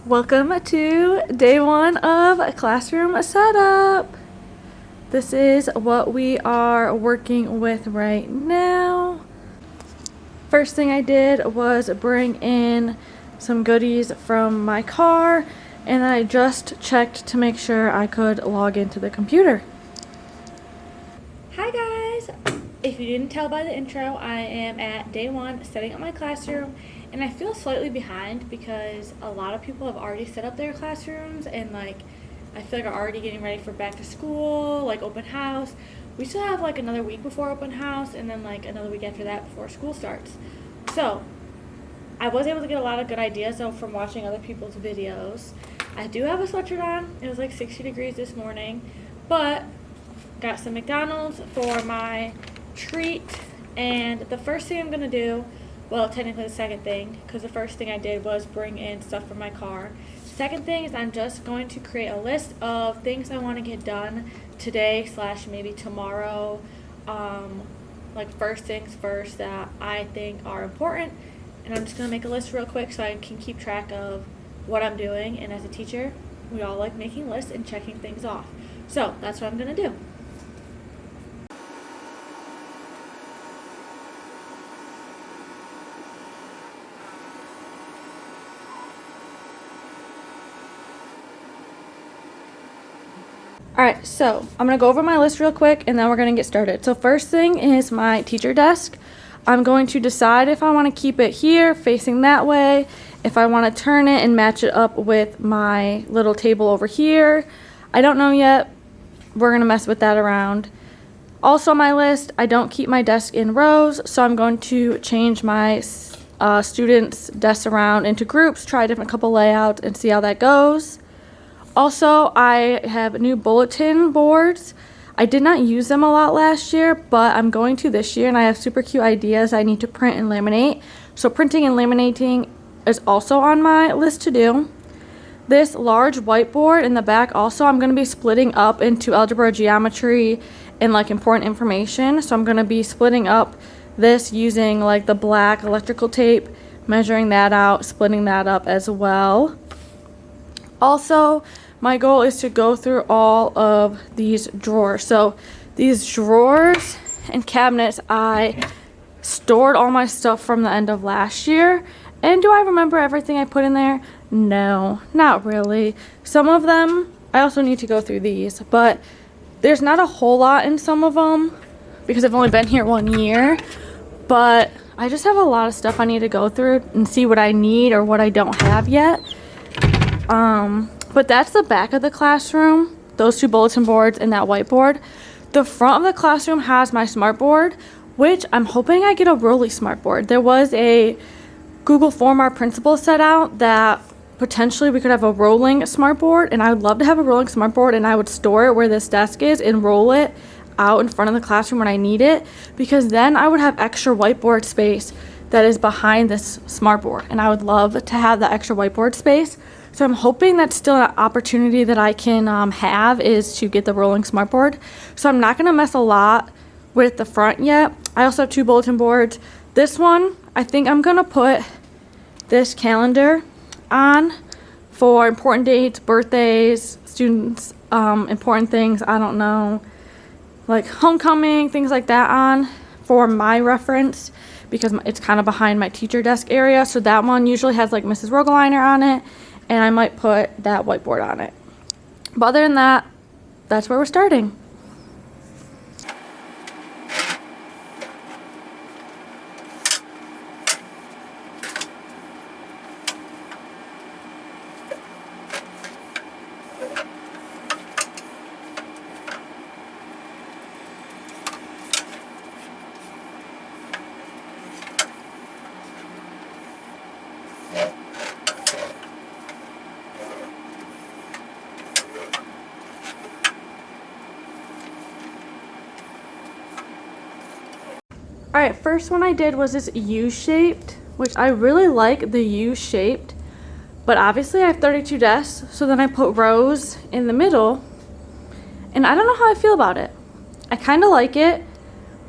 Welcome to day one of classroom setup. This is what we are working with right now. First thing I did was bring in some goodies from my car, and I just checked to make sure I could log into the computer. Hi guys! If you didn't tell by the intro, I am at day one setting up my classroom, and I feel slightly behind because a lot of people have already set up their classrooms, and I feel like are already getting ready for back to school, like open house. We still have another week before open house, and then another week after that before school starts. So I was able to get a lot of good ideas though from watching other people's videos. I do have a sweatshirt on. It was 60 degrees this morning, but got some McDonald's for my treat. And the first thing I'm gonna do, well, technically the second thing, because the first thing I did was bring in stuff from my car. Second thing is I'm just going to create a list of things I want to get done today / maybe tomorrow. First things first that I think are important, and I'm just gonna make a list real quick so I can keep track of what I'm doing. And as a teacher, we all like making lists and checking things off. So that's what I'm gonna do. Alright, so I'm going to go over my list real quick and then we're going to get started. So first thing is my teacher desk. I'm going to decide if I want to keep it here facing that way, if I want to turn it and match it up with my little table over here. I don't know yet. We're going to mess with that around. Also on my list, I don't keep my desk in rows, so I'm going to change my students' desks around into groups, try a different couple layouts and see how that goes. Also, I have new bulletin boards. I did not use them a lot last year, but I'm going to this year, and I have super cute ideas I need to print and laminate. So printing and laminating is also on my list to do. This large whiteboard in the back also, I'm going to be splitting up into algebra, geometry, and important information. So I'm going to be splitting up this using the black electrical tape, measuring that out, splitting that up as well. Also, my goal is to go through all of these drawers. So these drawers and cabinets, I stored all my stuff from the end of last year. And do I remember everything I put in there? No, not really. Some of them, I also need to go through these, but there's not a whole lot in some of them because I've only been here 1 year. But I just have a lot of stuff I need to go through and see what I need or what I don't have yet. But that's the back of the classroom, those two bulletin boards and that whiteboard. The front of the classroom has my smartboard, which I'm hoping I get a rolly smartboard. There was a Google form our principal set out that potentially we could have a rolling smartboard, and I would love to have a rolling smartboard, and I would store it where this desk is and roll it out in front of the classroom when I need it, because then I would have extra whiteboard space that is behind this smartboard, and I would love to have that extra whiteboard space. So I'm hoping that's still an opportunity that I can have, is to get the rolling smartboard. So I'm not going to mess a lot with the front yet. I also have two bulletin boards. This one, I think I'm going to put this calendar on for important dates, birthdays, students, important things, I don't know, like homecoming, things like that on for my reference, because it's kind of behind my teacher desk area. So that one usually has Mrs. Rogeliner on it, and I might put that whiteboard on it. But other than that, that's where we're starting. Alright, first one I did was this U-shaped, which I really like the U-shaped, but obviously I have 32 desks, so then I put rows in the middle, and I don't know how I feel about it. I kind of like it,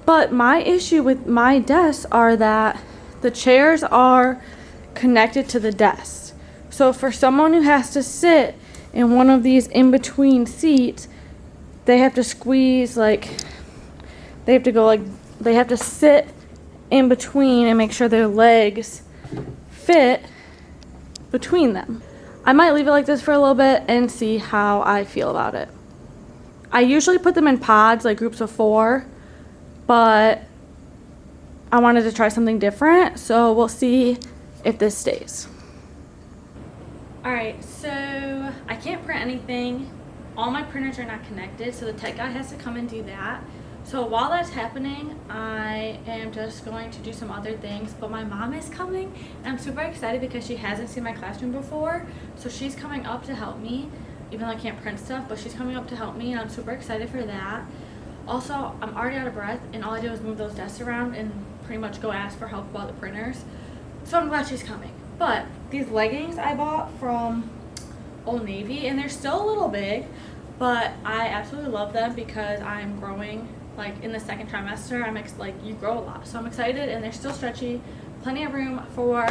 but my issue with my desks are that the chairs are connected to the desks. So for someone who has to sit in one of these in-between seats, they have to squeeze, like, they have to go like, they have to sit in between and make sure their legs fit between them. I might leave it like this for a little bit and see how I feel about it. I usually put them in pods, like groups of 4, but I wanted to try something different, so we'll see if this stays. Alright, so I can't print anything. All my printers are not connected, so the tech guy has to come and do that. So while that's happening, I am just going to do some other things, but my mom is coming, and I'm super excited because she hasn't seen my classroom before, so she's coming up to help me, even though I can't print stuff, but she's coming up to help me, and I'm super excited for that. Also, I'm already out of breath, and all I do is move those desks around and pretty much go ask for help about the printers, so I'm glad she's coming. But these leggings I bought from Old Navy, and they're still a little big, but I absolutely love them because I'm growing. Like in the second trimester, like you grow a lot, so I'm excited, and they're still stretchy, plenty of room for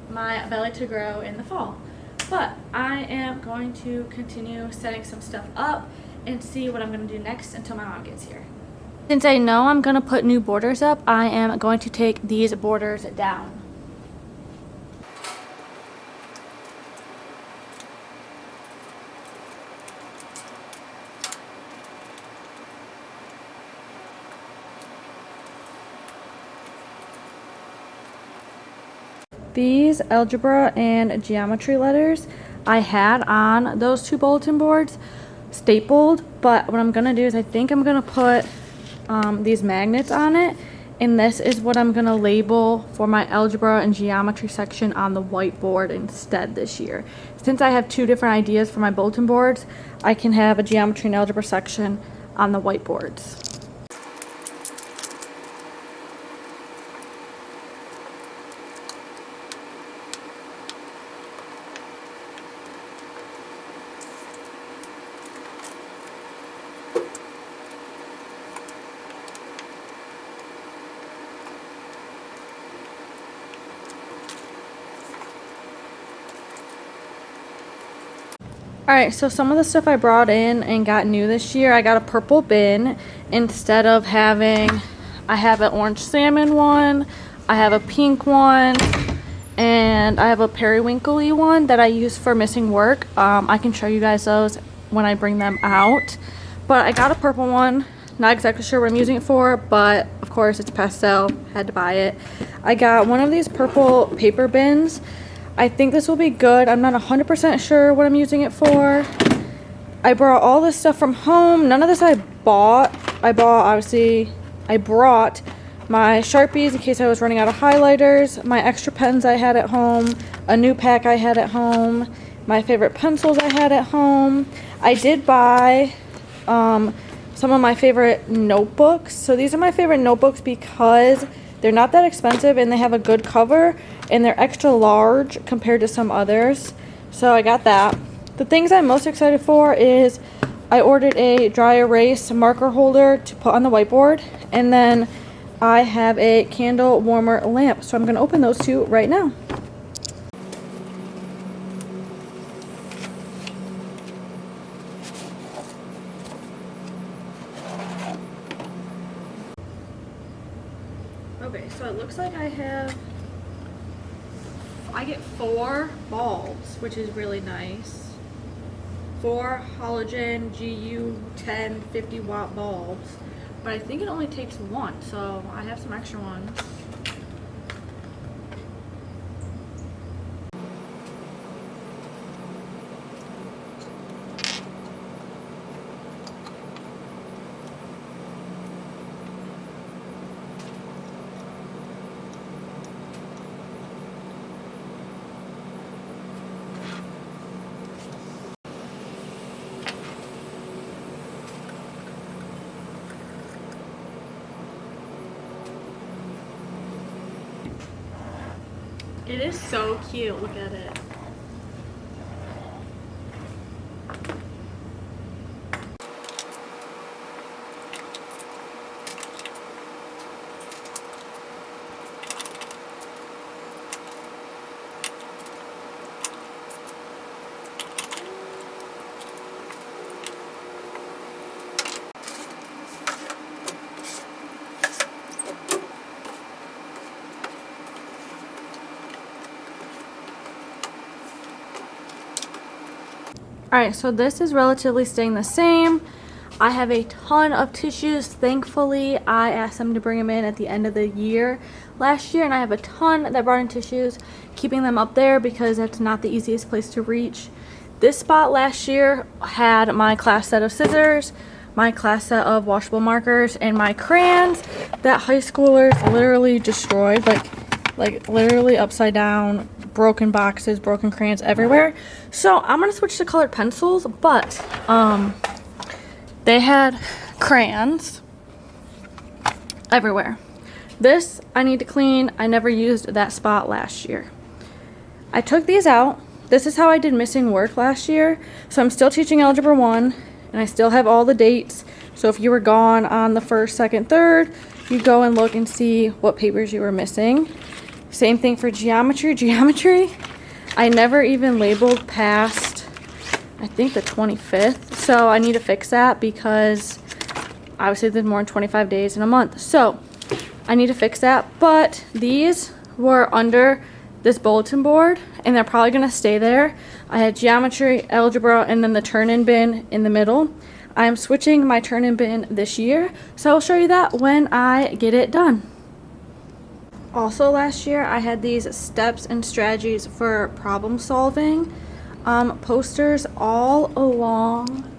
my belly to grow in the fall. But I am going to continue setting some stuff up and see what I'm going to do next until my mom gets here. Since I know I'm going to put new borders up, I am going to take these borders down. These algebra and geometry letters I had on those 2 bulletin boards stapled, but what I'm gonna do is I think I'm gonna put these magnets on it, and this is what I'm gonna label for my algebra and geometry section on the whiteboard instead this year. Since I have 2 different ideas for my bulletin boards, I can have a geometry and algebra section on the whiteboards. Alright, so some of the stuff I brought in and got new this year, I got a purple bin instead of having, I have an orange salmon one, I have a pink one, and I have a periwinkle-y one that I use for missing work. I can show you guys those when I bring them out. But I got a purple one, not exactly sure what I'm using it for, but of course it's pastel, had to buy it. I got one of these purple paper bins. I think this will be good. I'm not 100% sure what I'm using it for. I brought all this stuff from home. None of this I bought. I brought my Sharpies in case I was running out of highlighters, my extra pens I had at home, a new pack I had at home, my favorite pencils I had at home. I did buy some of my favorite notebooks. So these are my favorite notebooks because they're not that expensive and they have a good cover and they're extra large compared to some others. So I got that. The things I'm most excited for is I ordered a dry erase marker holder to put on the whiteboard, and then I have a candle warmer lamp. So I'm going to open those 2 right now. Okay, so it looks like I get 4 bulbs, which is really nice. 4 halogen GU 10 50-watt bulbs, but I think it only takes 1, so I have some extra ones. It is so cute, look at it. Alright, so this is relatively staying the same. I have a ton of tissues. Thankfully, I asked them to bring them in at the end of the year last year, and I have a ton that brought in tissues, keeping them up there because that's not the easiest place to reach. This spot last year had my class set of scissors, my class set of washable markers, and my crayons that high schoolers literally destroyed, like literally upside down, broken boxes, broken crayons everywhere. So I'm gonna switch to colored pencils, but they had crayons everywhere. This I need to clean. I never used that spot last year. I took these out. This is how I did missing work last year. So I'm still teaching Algebra 1, and I still have all the dates. So if you were gone on the 1st, 2nd, 3rd, you go and look and see what papers you were missing. Same thing for geometry. Geometry, I never even labeled past, I think, the 25th. So I need to fix that because obviously there's more than 25 days in a month. So I need to fix that. But these were under this bulletin board, and they're probably going to stay there. I had geometry, algebra, and then the turn-in bin in the middle. I'm switching my turn-in bin this year, so I'll show you that when I get it done. Also last year, I had these steps and strategies for problem solving posters all along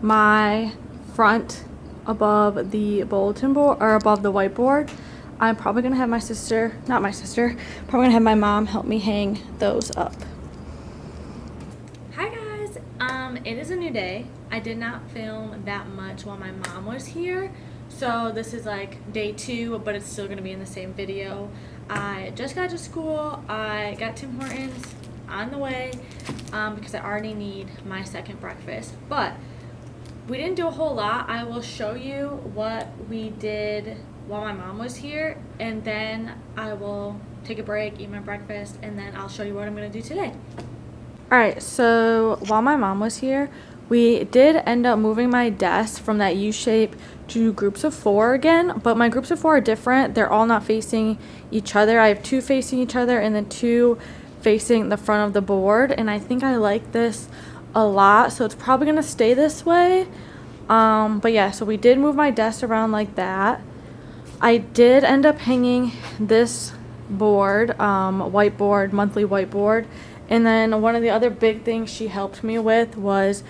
my front above the bulletin board, or above the whiteboard. I'm probably going to have probably going to have my mom help me hang those up. Hi guys, it is a new day. I did not film that much while my mom was here. So this is like day 2, but it's still going to be in the same video. I just got to school. I got Tim Hortons on the way because I already need my second breakfast. But we didn't do a whole lot. I will show you what we did while my mom was here, and then I will take a break, eat my breakfast, and then I'll show you what I'm going to do today. Alright, so while my mom was here, we did end up moving my desk from that U shape to groups of 4 again, but my groups of 4 are different. They're all not facing each other. I have 2 facing each other and then 2 facing the front of the board, and I think I like this a lot, so it's probably going to stay this way. But yeah, so we did move my desk around like that. I did end up hanging this board, whiteboard, monthly whiteboard, and then one of the other big things she helped me with was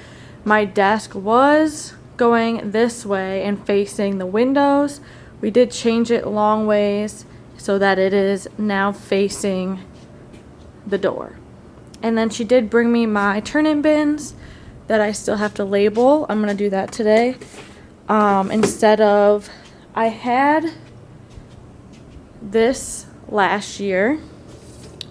my desk was going this way and facing the windows. We did change it long ways so that it is now facing the door. And then she did bring me my turn-in bins that I still have to label. I'm going to do that today. Instead of, I had this last year,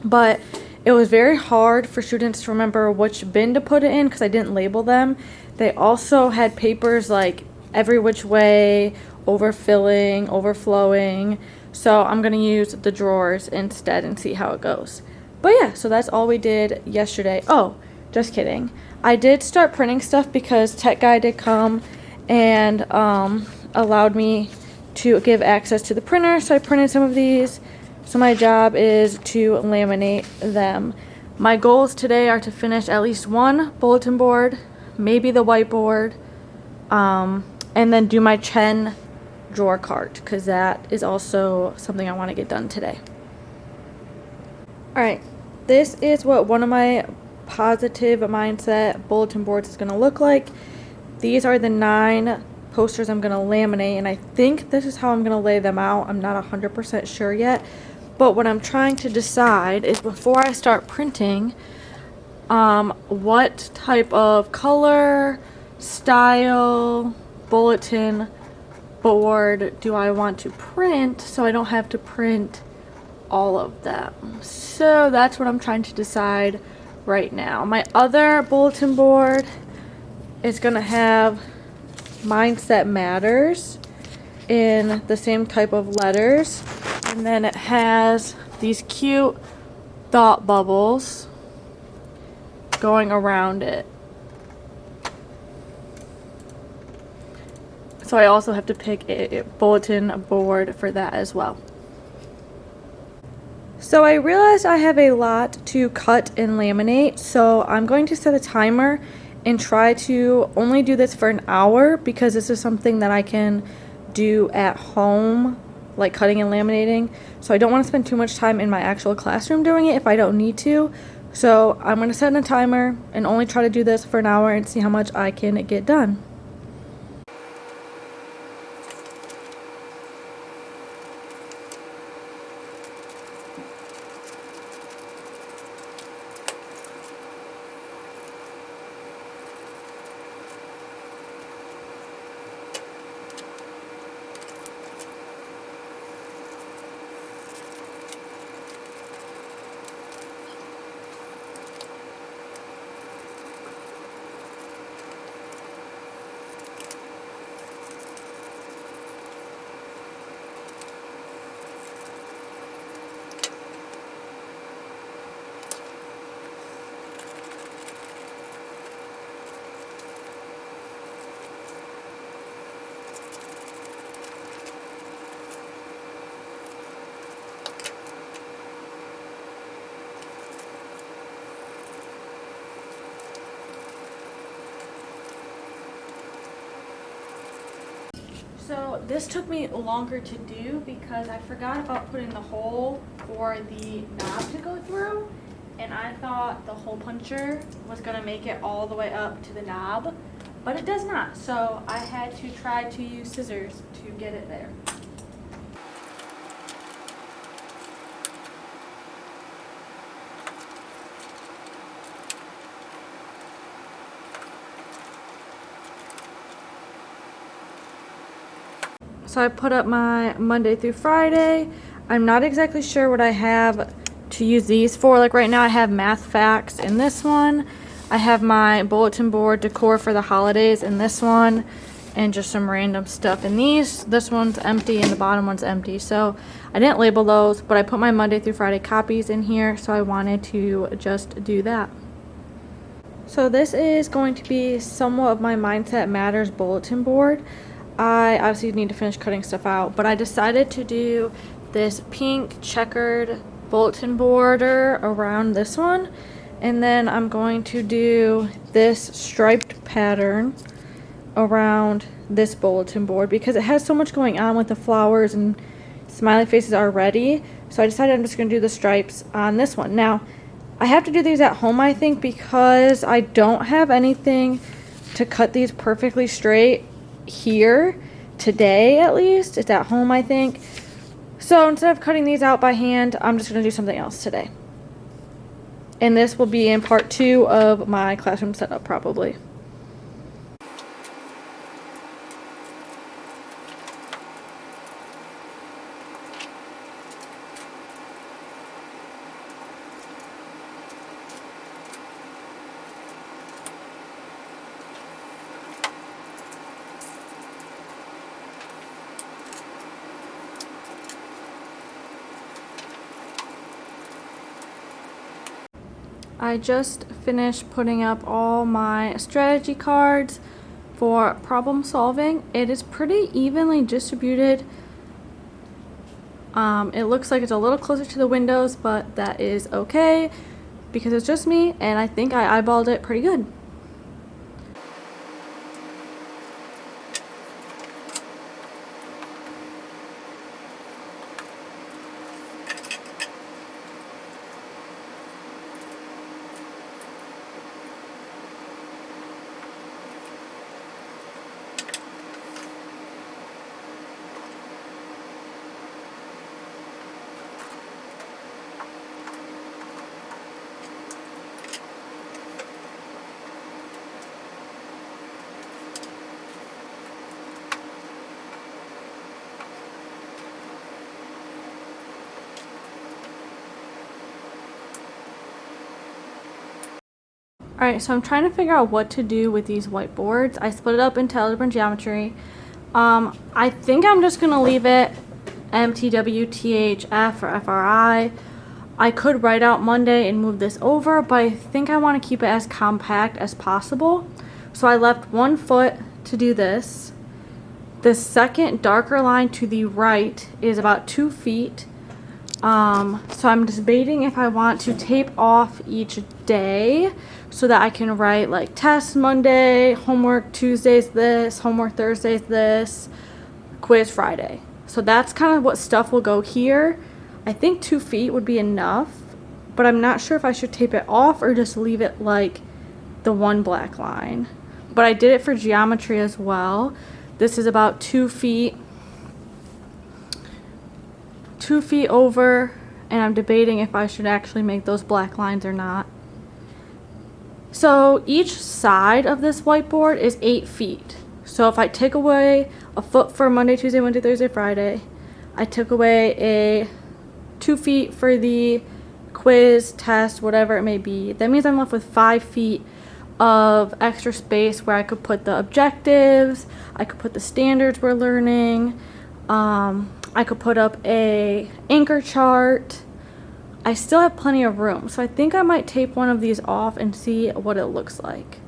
but it was very hard for students to remember which bin to put it in because I didn't label them. They also had papers like every which way, overfilling, overflowing. So I'm going to use the drawers instead and see how it goes. But yeah, so that's all we did yesterday. Oh, just kidding. I did start printing stuff because Tech Guy did come and allowed me to give access to the printer. So I printed some of these. So my job is to laminate them. My goals today are to finish at least 1 bulletin board, maybe the whiteboard, and then do my Chen drawer cart because that is also something I want to get done today. Alright, this is what one of my positive mindset bulletin boards is going to look like. These are the 9 posters I'm going to laminate, and I think this is how I'm going to lay them out. I'm not 100% sure yet. But what I'm trying to decide is before I start printing, what type of color, style, bulletin board do I want to print so I don't have to print all of them. So that's what I'm trying to decide right now. My other bulletin board is going to have Mindset Matters in the same type of letters. And then it has these cute thought bubbles going around it. So I also have to pick a bulletin board for that as well. So I realized I have a lot to cut and laminate, so I'm going to set a timer and try to only do this for an hour because this is something that I can do at home, like cutting and laminating. So I don't want to spend too much time in my actual classroom doing it if I don't need to. So I'm going to set a timer and only try to do this for an hour and see how much I can get done. So this took me longer to do because I forgot about putting the hole for the knob to go through, and I thought the hole puncher was going to make it all the way up to the knob, but it does not. So I had to try to use scissors to get it there. So I put up my Monday through Friday. I'm not exactly sure what I have to use these for. Like right now I have math facts in this one. I have my bulletin board decor for the holidays in this one, and just some random stuff in these. This one's empty and the bottom one's empty. So I didn't label those, but I put my Monday through Friday copies in here. So I wanted to just do that. So this is going to be somewhat of my Mindset Matters bulletin board. I obviously need to finish cutting stuff out, but I decided to do this pink checkered bulletin border around this one, and then I'm going to do this striped pattern around this bulletin board because it has so much going on with the flowers and smiley faces already. So I decided I'm just going to do the stripes on this one. Now I have to do these at home, I think, because I don't have anything to cut these perfectly straight here today. At least it's at home, I think. So instead of cutting these out by hand, I'm just going to do something else today, and this will be in part 2 of my classroom setup probably. I just finished putting up all my strategy cards for problem solving. It is pretty evenly distributed. It looks like it's a little closer to the windows, but that is okay because it's just me, and I think I eyeballed it pretty good. Alright, so I'm trying to figure out what to do with these whiteboards. I split it up into algebra and geometry. I think I'm just going to leave it MTWTHF or FRI. I could write out Monday and move this over, but I think I want to keep it as compact as possible. So I left 1 foot to do this. The second darker line to the right is about 2 feet. So I'm debating if I want to tape off each day so that I can write like tests Monday, homework Tuesdays this, homework Thursdays this, quiz Friday. So that's kind of what stuff will go here. I think 2 feet would be enough, but I'm not sure if I should tape it off or just leave it like the one black line. But I did it for geometry as well. This is about 2 feet. 2 feet over, and I'm debating if I should actually make those black lines or not. So each side of this whiteboard is 8 feet. So if I take away a foot for Monday, Tuesday, Wednesday, Thursday, Friday, I took away a 2 feet for the quiz, test, whatever it may be, that means I'm left with 5 feet of extra space where I could put the objectives, I could put the standards we're learning, I could put up a anchor chart. I still have plenty of room, so I think I might tape one of these off and see what it looks like.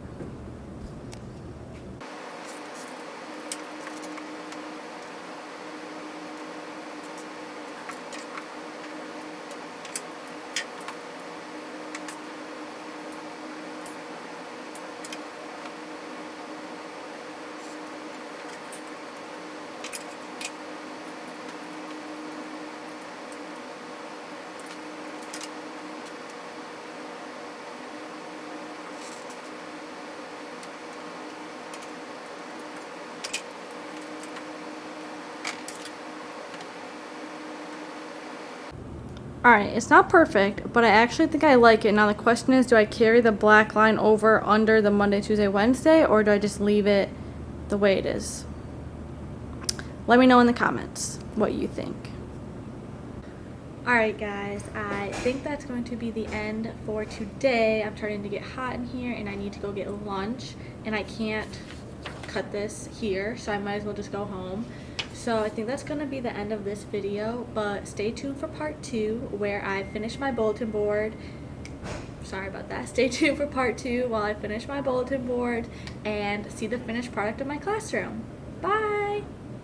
Alright, it's not perfect, but I actually think I like it. Now the question is, do I carry the black line over under the Monday, Tuesday, Wednesday, or do I just leave it the way it is? Let me know in the comments what you think. Alright guys, I think that's going to be the end for today. I'm starting to get hot in here and I need to go get lunch, and I can't cut this here, so I might as well just go home. So I think that's going to be the end of this video, but stay tuned for part 2 where I finish my bulletin board. Sorry about that. Stay tuned for part 2 while I finish my bulletin board and see the finished product of my classroom. Bye!